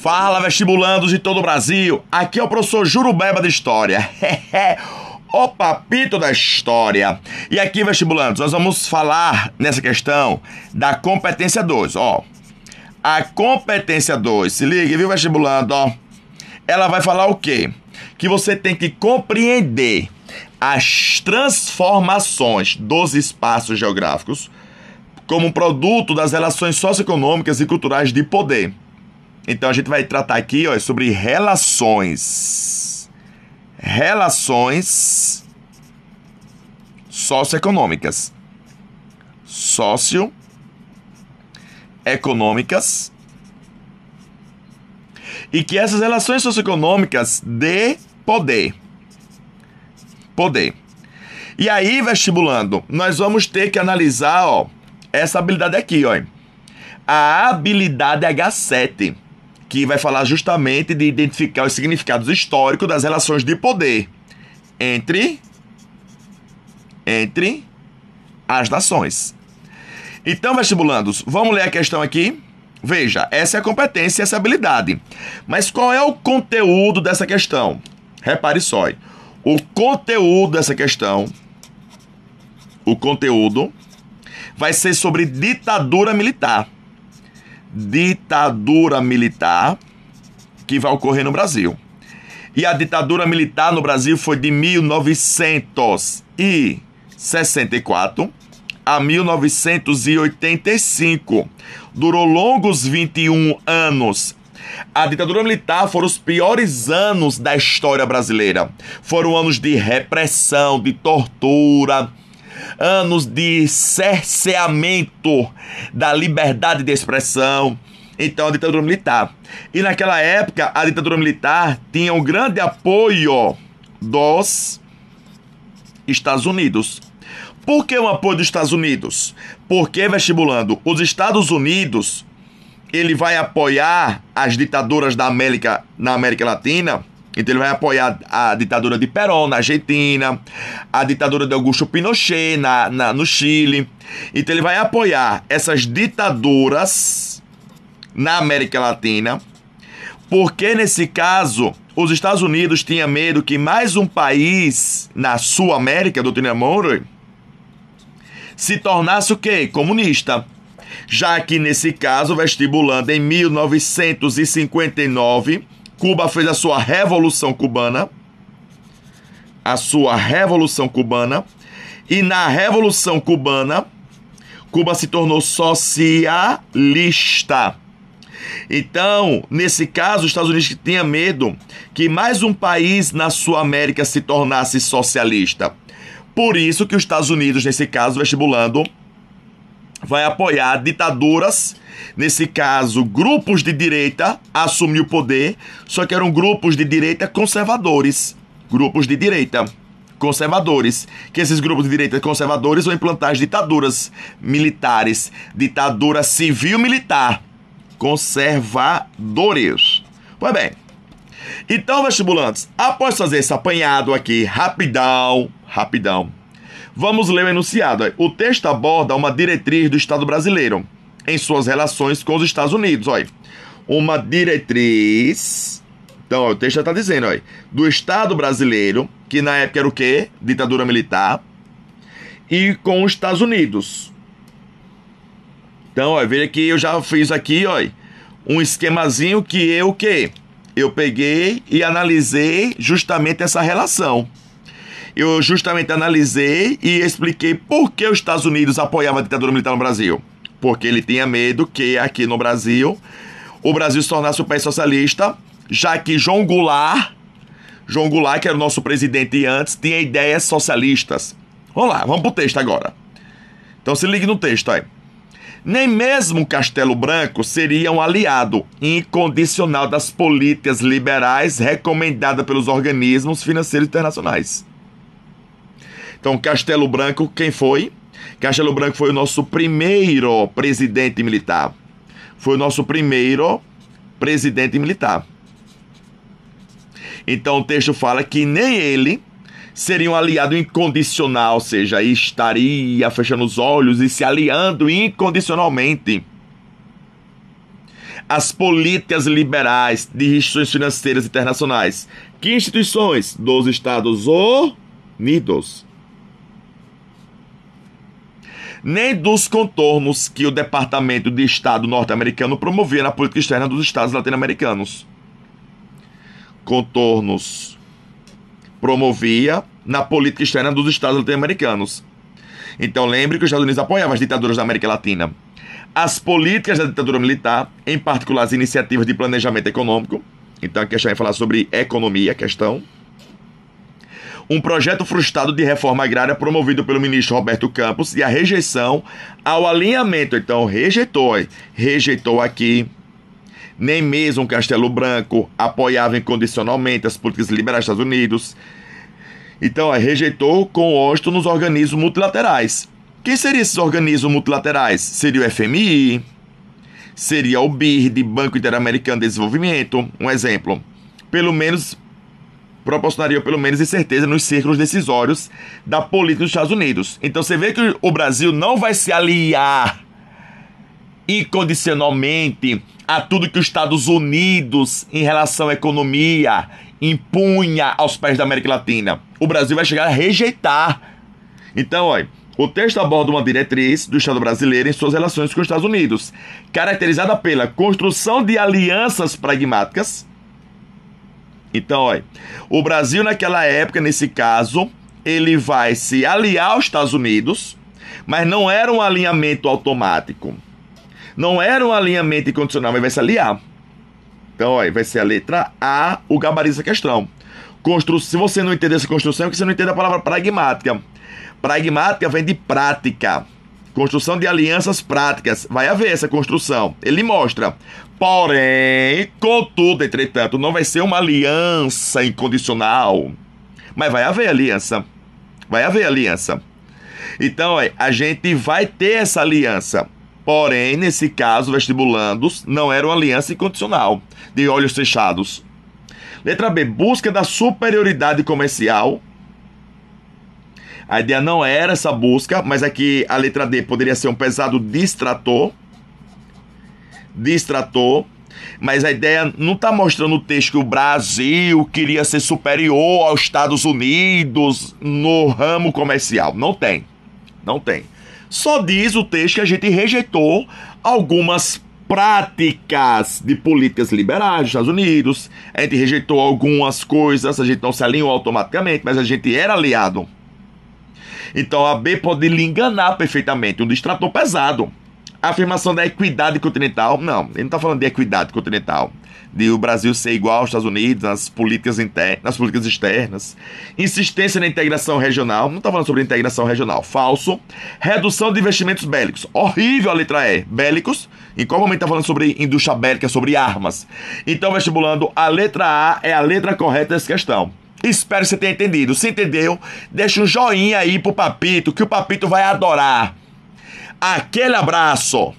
Fala, vestibulandos de todo o Brasil. Aqui é o professor Jurubeba de História. O papito da história. E aqui, vestibulandos, nós vamos falar nessa questão da competência 2, ó. A competência 2, se liga, viu, vestibulando, ó. Ela vai falar o quê? Que você tem que compreender as transformações dos espaços geográficos como produto das relações socioeconômicas e culturais de poder. Então a gente vai tratar aqui, ó, sobre relações socioeconômicas. Socioeconômicas. E que essas relações socioeconômicas de poder. E aí, vestibulando, nós vamos ter que analisar, ó, essa habilidade aqui, ó. A habilidade H7, que vai falar justamente de identificar os significados históricos das relações de poder entre as nações. Então, vestibulandos, vamos ler a questão aqui? Veja, essa é a competência, essa é a habilidade. Mas qual é o conteúdo dessa questão? Repare só. O conteúdo dessa questão, o conteúdo vai ser sobre ditadura militar. Ditadura militar que vai ocorrer no Brasil. E a ditadura militar no Brasil foi de 1964 a 1985. Durou longos 21 anos. A ditadura militar foram os piores anos da história brasileira. Foram anos de repressão, de tortura, anos de cerceamento da liberdade de expressão. Então, a ditadura militar. E naquela época, a ditadura militar tinha um grande apoio dos Estados Unidos. Por que o apoio dos Estados Unidos? Porque, vestibulando, os Estados Unidos, ele vai apoiar as ditaduras na América Latina. Então ele vai apoiar a ditadura de Perón na Argentina, a ditadura de Augusto Pinochet no Chile. Então ele vai apoiar essas ditaduras na América Latina, porque nesse caso os Estados Unidos tinham medo que mais um país na Sul América, doutrina Monroe, se tornasse o quê? Comunista. Já que nesse caso, vestibulando, em 1959, Cuba fez a sua Revolução Cubana. E na Revolução Cubana, Cuba se tornou socialista. Então, nesse caso, os Estados Unidos tinham medo que mais um país na sua América se tornasse socialista. Por isso que os Estados Unidos, nesse caso, vestibulando, vai apoiar ditaduras, nesse caso, grupos de direita, assumir o poder, só que eram grupos de direita conservadores. Que esses grupos de direita conservadores vão implantar as ditaduras militares, ditadura civil-militar, conservadores. Pois bem, então, vestibulantes, após fazer esse apanhado aqui, rapidão, vamos ler o enunciado. O texto aborda uma diretriz do Estado brasileiro em suas relações com os Estados Unidos. Olha, uma diretriz. Então, o texto já está dizendo, olha, do Estado brasileiro, que na época era o quê? Ditadura militar, e com os Estados Unidos. Então, olha, veja que eu já fiz aqui, olha, um esquemazinho que eu peguei e analisei justamente essa relação. Eu justamente analisei e expliquei por que os Estados Unidos apoiavam a ditadura militar no Brasil. Porque ele tinha medo que aqui no Brasil, o Brasil se tornasse um país socialista, já que João Goulart, que era o nosso presidente antes, tinha ideias socialistas. Vamos lá, vamos pro texto agora. Então se ligue no texto aí. Nem mesmo Castelo Branco seria um aliado incondicional das políticas liberais recomendadas pelos organismos financeiros internacionais. Então, Castelo Branco, quem foi? Castelo Branco foi o nosso primeiro presidente militar. Então, o texto fala que nem ele seria um aliado incondicional, ou seja, estaria fechando os olhos e se aliando incondicionalmente As políticas liberais de instituições financeiras internacionais. Que instituições? Dos Estados Unidos. Nem dos contornos que o Departamento de Estado norte-americano promovia na política externa dos estados latino-americanos. Contornos promovia na política externa dos estados latino-americanos. Então lembre que os Estados Unidos apoiavam as ditaduras da América Latina. As políticas da ditadura militar, em particular as iniciativas de planejamento econômico. Então a questão é falar sobre economia, questão. Um projeto frustrado de reforma agrária promovido pelo ministro Roberto Campos e a rejeição ao alinhamento. Então rejeitou aqui. Nem mesmo Castelo Branco apoiava incondicionalmente as políticas liberais dos Estados Unidos. Então rejeitou com ódio nos organismos multilaterais. Quem seriam esses organismos multilaterais? Seria o FMI, seria o BID, Banco Interamericano de Desenvolvimento, um exemplo. Proporcionaria pelo menos incerteza nos círculos decisórios da política dos Estados Unidos. Então você vê que o Brasil não vai se aliar incondicionalmente a tudo que os Estados Unidos, em relação à economia, impunha aos países da América Latina. O Brasil vai chegar a rejeitar. Então, olha, o texto aborda uma diretriz do Estado brasileiro em suas relações com os Estados Unidos, caracterizada pela construção de alianças pragmáticas. Então, olha, o Brasil naquela época, nesse caso, ele vai se aliar aos Estados Unidos, mas não era um alinhamento automático. Não era um alinhamento incondicional, mas vai se aliar. Então, olha, vai ser a letra A, o gabarito dessa questão. Se você não entender essa construção, é porque você não entende a palavra pragmática. Pragmática vem de prática. Construção de alianças práticas. Vai haver essa construção. Ele mostra. Porém, contudo, entretanto, não vai ser uma aliança incondicional. Mas vai haver aliança. Vai haver aliança. Então, a gente vai ter essa aliança. Porém, nesse caso, vestibulandos, não era uma aliança incondicional, de olhos fechados. Letra B, busca da superioridade comercial. A ideia não era essa busca, mas aqui a letra D poderia ser um pesado distrator. Mas a ideia não está mostrando no texto que o Brasil queria ser superior aos Estados Unidos no ramo comercial. Não tem. Só diz o texto que a gente rejeitou algumas práticas de políticas liberais dos Estados Unidos. A gente rejeitou algumas coisas, a gente não se alinhou automaticamente, mas a gente era aliado. Então a B pode lhe enganar perfeitamente, um distrator pesado. A afirmação da equidade continental, não, ele não está falando de equidade continental, de o Brasil ser igual aos Estados Unidos nas políticas internas, nas políticas externas. Insistência na integração regional, não está falando sobre integração regional, falso. Redução de investimentos bélicos, horrível a letra E, bélicos, em qual momento está falando sobre indústria bélica, sobre armas? Então, vestibulando, a letra A é a letra correta dessa questão. Espero que você tenha entendido. Se entendeu, deixa um joinha aí pro Papito, que o Papito vai adorar. Aquele abraço!